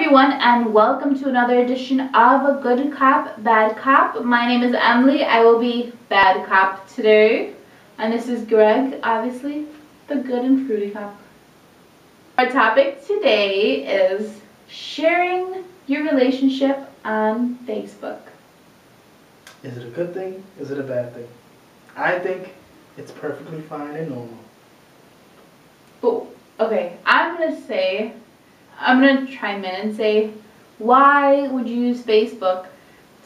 everyone, and welcome to another edition of A Good Cop, Bad Cop. My name is Emily. I will be bad cop today. And this is Greg, obviously, the good and fruity cop. Our topic today is sharing your relationship on Facebook. Is it a good thing? Is it a bad thing? I think it's perfectly fine and normal. But, okay, I'm going to chime in and say, why would you use Facebook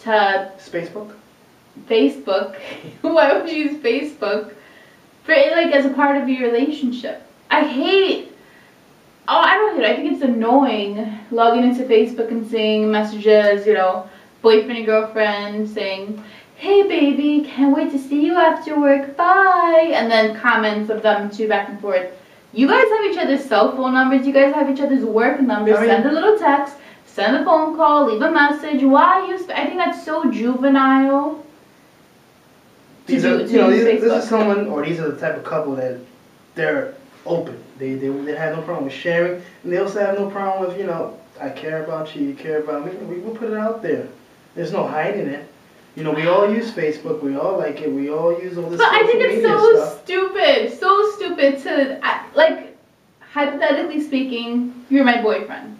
to... Facebook? Facebook? Why would you use Facebook for, like, as a part of your relationship? I don't hate it. I think it's annoying logging into Facebook and seeing messages, you know, boyfriend and girlfriend saying, hey baby, can't wait to see you after work, bye. And then comments of them two back and forth. You guys have each other's cell phone numbers. You guys have each other's work numbers. Send a little text. Send a phone call. Leave a message. Why use? I think that's so juvenile. These are someone, or these are the type of couple that they're open. They have no problem with sharing, and they also have no problem with, you know, I care about you, you care about me. We'll put it out there. There's no hiding it. You know, we all use Facebook. We all like it. We all use all this. But I think it's so stupid to, like, hypothetically speaking, you're my boyfriend,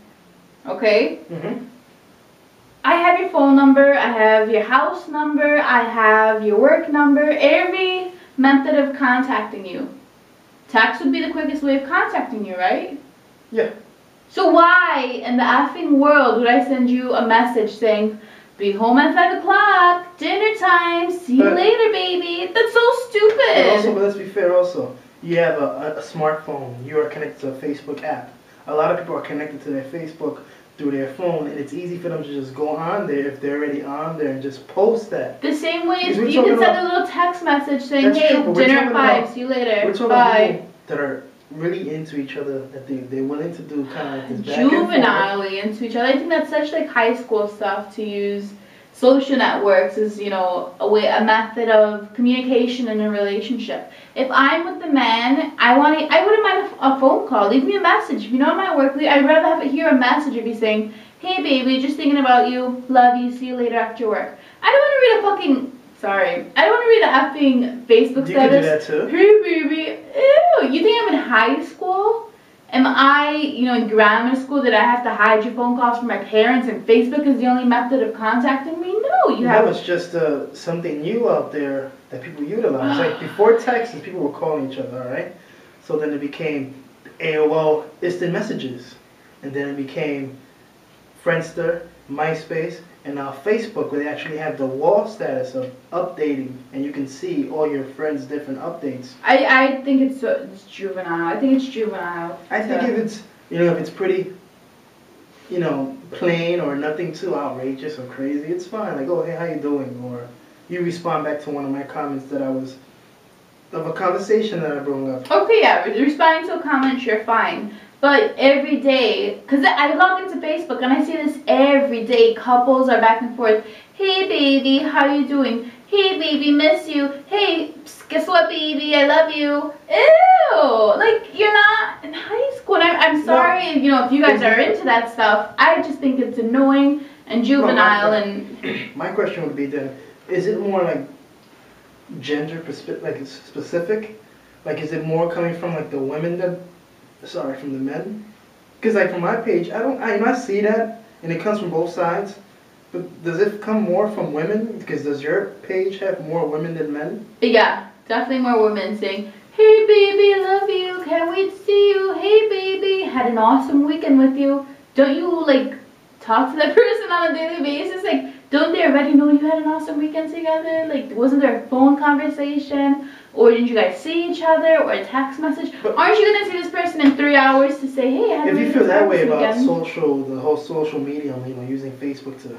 okay? Mm-hmm. I have your phone number, I have your house number, I have your work number, every method of contacting you. Text would be the quickest way of contacting you, right? Yeah. So why in the effing world would I send you a message saying, be home at 5 o'clock, dinner time, see you later, baby? That's so stupid. But let's be fair also. You have a smartphone. You are connected to a Facebook app. A lot of people are connected to their Facebook through their phone, and it's easy for them to just go on there if they're already on there and just post that. The same way as you can send a little text message saying, hey, dinner at 5, see you later, we're talking bye. About people that are really into each other, that they're willing to do kind of like this back and forth. Juvenilely into each other. I think that's such like high school stuff to use social networks as, you know, a method of communication in a relationship. If I'm with the man, I wouldn't mind a phone call. Leave me a message. If you know my work, I'd rather hear a message of you saying, hey baby, just thinking about you, love you, see you later after work. I don't want to read I don't want to read an effing Facebook status. You can do that too. Hey baby, ew. You think I'm in high school? Am I, you know, in grammar school that I have to hide your phone calls from my parents and Facebook is the only method of contacting me? No, you have... No, it's just something new out there that people utilize. Like before texts, people were calling each other, alright? So then it became AOL instant messages. And then it became Friendster, MySpace, and now Facebook, where they actually have the wall status of updating, and you can see all your friends' different updates. I think it's juvenile. I think it's juvenile. I think if it's, you know, if it's pretty, you know, plain or nothing too outrageous or crazy, it's fine. Like, oh, hey, how you doing? Or you respond back to one of my comments that of a conversation that I brought up. Okay, yeah, responding to a comment, sure, fine. But every day, because I log into Facebook and I see this every day, couples are back and forth. Hey baby, how you doing? Hey baby, miss you. Hey, guess what baby, I love you. Ew, like you're not in high school. And I'm sorry, you know, if you guys are into that stuff. I just think it's annoying and juvenile. My question would be then, is it more like gender specific? Like is it more coming from like the women from the men? Because like from my page, I see that, and it comes from both sides. But does it come more from women? Because does your page have more women than men? Yeah, definitely more women saying, hey baby, love you, can't wait to see you, hey baby, had an awesome weekend with you. Don't you like talk to that person on a daily basis? Like, don't they already know you had an awesome weekend together? Like, wasn't there a phone conversation? Or didn't you guys see each other? Or a text message? But aren't you going to see this person in 3 hours to say, hey, I had a If you feel that way about weekend? the whole social media, you know, using Facebook to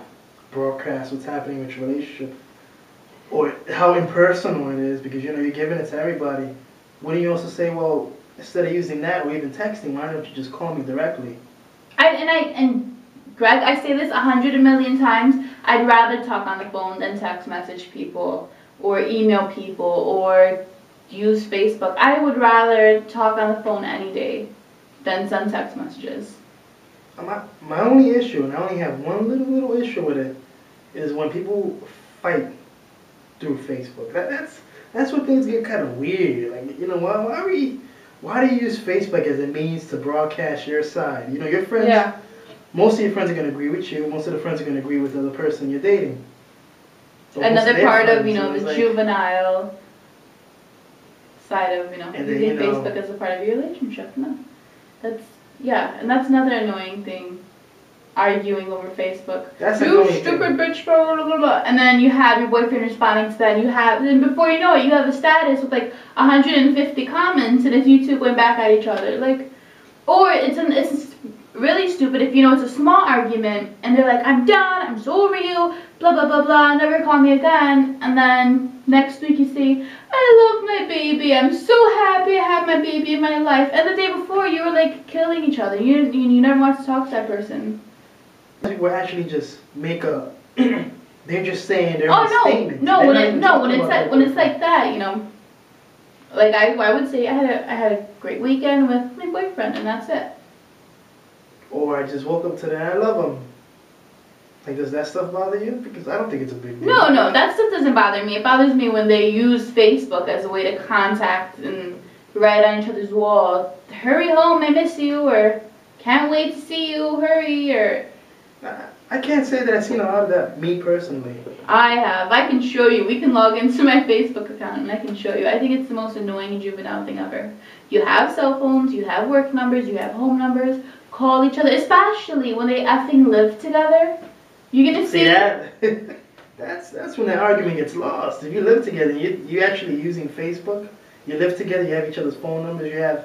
broadcast what's happening with your relationship, or how impersonal it is, because, you know, you're giving it to everybody, wouldn't you also say, well, instead of using that or even texting, why don't you just call me directly? And Greg, I say this 100 million times, I'd rather talk on the phone than text message people or email people or use Facebook. I would rather talk on the phone any day than send text messages. my only issue, and I only have one little issue with it, is when people fight through Facebook. That's where things get kind of weird. Like, you know, why do you use Facebook as a means to broadcast your side? You know, your friends. Yeah. Most of your friends are gonna agree with you. Most of the friends are gonna agree with the other person you're dating. So Another part of, you know, it's the like, juvenile side of, you know, And then, using you know- Facebook as a part of your relationship. No, that's, yeah, and that's another annoying thing. Arguing over Facebook. That's You annoying stupid thing. bitch, blah, blah, blah, blah. And then you have your boyfriend responding to that. And before you know it, you have a status with like 150 comments, and if you two went back at each other, like, or it's really stupid if you know it's a small argument, and they're like, I'm done, I'm so over you, blah blah blah blah, never call me again. And then next week you say, I love my baby, I'm so happy I have my baby in my life. And the day before you were like killing each other. You never want to talk to that person. People actually just make a. They're just saying their Oh own no, statements. no, They're when not it even no talking when it's about like that when it's person. like that, you know, like I would say I had a great weekend with my boyfriend, and that's it. Or I just woke up today and I love him. Like, does that stuff bother you? Because I don't think it's a big deal. No, that stuff doesn't bother me. It bothers me when they use Facebook as a way to contact and write on each other's wall, hurry home, I miss you, or can't wait to see you, hurry, or I can't say that I've seen a lot of that, me personally. I have. I can show you. We can log into my Facebook account and I can show you. I think it's the most annoying juvenile thing ever. You have cell phones, you have work numbers, you have home numbers, call each other, especially when they effing live together. You're gonna see that. That's when the argument gets lost. If you live together, you actually using Facebook. You live together. You have each other's phone numbers. You have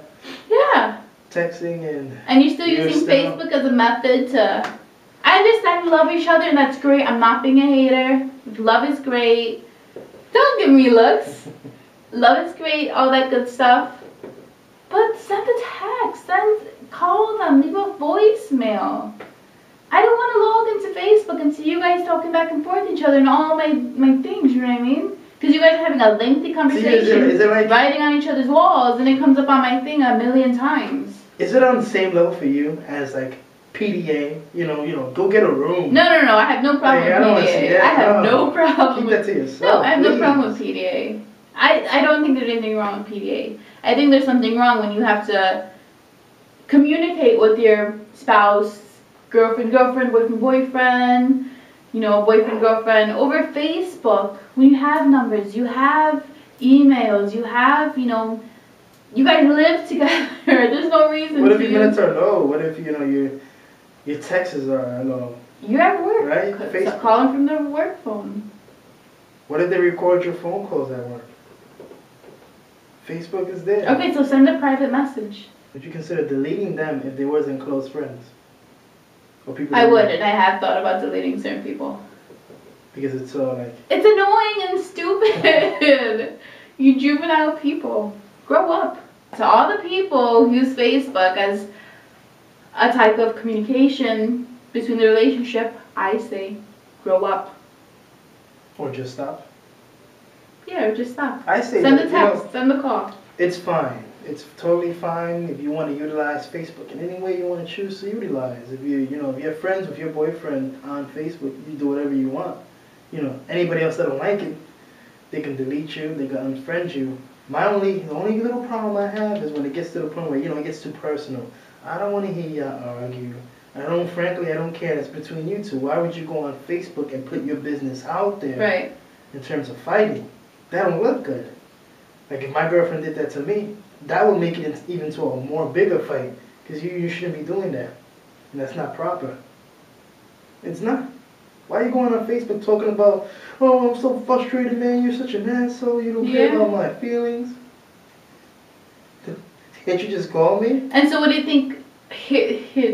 yeah. texting and. And you're still You're using still- Facebook as a method to. I understand you love each other and that's great. I'm not being a hater. Love is great. Don't give me looks. Love is great, all that good stuff. But send a text, call them, leave a voicemail. I don't want to log into Facebook and see you guys talking back and forth each other and all my things, you know what I mean? Because you guys are having a lengthy conversation, is it like- writing on each other's walls, and it comes up on my thing a million times. Is it on the same level for you as like PDA? You know, go get a room. No, I have no problem Hey, I don't wanna with see PDA. that. I have No. no problem Keep with that to yourself. No, I have no please. problem with PDA. I don't think there's anything wrong with PDA. I think there's something wrong when you have to communicate with your spouse, girlfriend, boyfriend, you know, boyfriend, over Facebook. When you have numbers, you have emails, you have, you know, you guys live together. There's no reason What if to your minutes are low? What if your texts are low? You're at work. Right? So Facebook. call them from their work phone. What if they record your phone calls at work? Facebook is there. Okay, so send a private message. Would you consider deleting them if they wasn't close friends? Or people I that- would, and I have thought about deleting certain people. Because it's so like. It's annoying and stupid. You juvenile people, grow up. To all the people who use Facebook as a type of communication between the relationship, I say, grow up. Or just stop. Yeah, or just stop. I say Send that, the text, send the call. it's fine. It's totally fine if you want to utilize Facebook in any way you want to choose to utilize. If if you're friends with your boyfriend on Facebook, you do whatever you want. Anybody else that don't like it, they can delete you, they can unfriend you. The only little problem I have is when it gets to the point where, it gets too personal. I don't want to hear y'all argue. Frankly, I don't care. That's between you two. Why would you go on Facebook and put your business out there? Right. In terms of fighting? That don't look good. Like if my girlfriend did that to me, that would make it even to a more bigger fight. Because you shouldn't be doing that. And that's not proper. It's not. Why are you going on Facebook talking about, oh, I'm so frustrated, man, you're such an asshole, you don't care about my feelings? Can't you just call me? And so what do you think,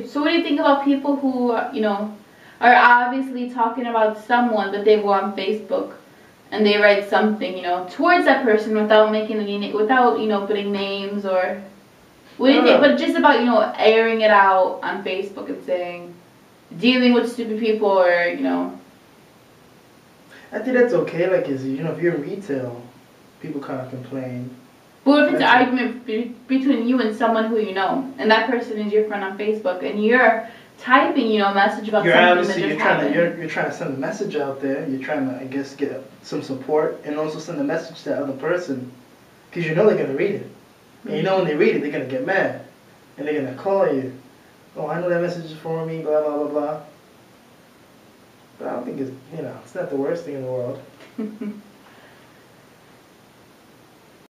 so what do you think about people who, are obviously talking about someone, but they go on Facebook and they write something, towards that person without making any, without, putting names or, what do you think, but just about, airing it out on Facebook and saying, dealing with stupid people or, I think that's okay, like, if you're in retail, people kind of complain. But if it's an argument between you and someone who you know, and that person is your friend on Facebook, and you're typing, a message about You're something obviously that you're just trying to happened. you're trying to send a message out there. You're trying to, I guess, get some support and also send a message to that other person, because you know they're gonna read it, and you know when they read it they're gonna get mad, and they're gonna call you. Oh, I know that message is for me. Blah blah blah blah. But I don't think it's not the worst thing in the world.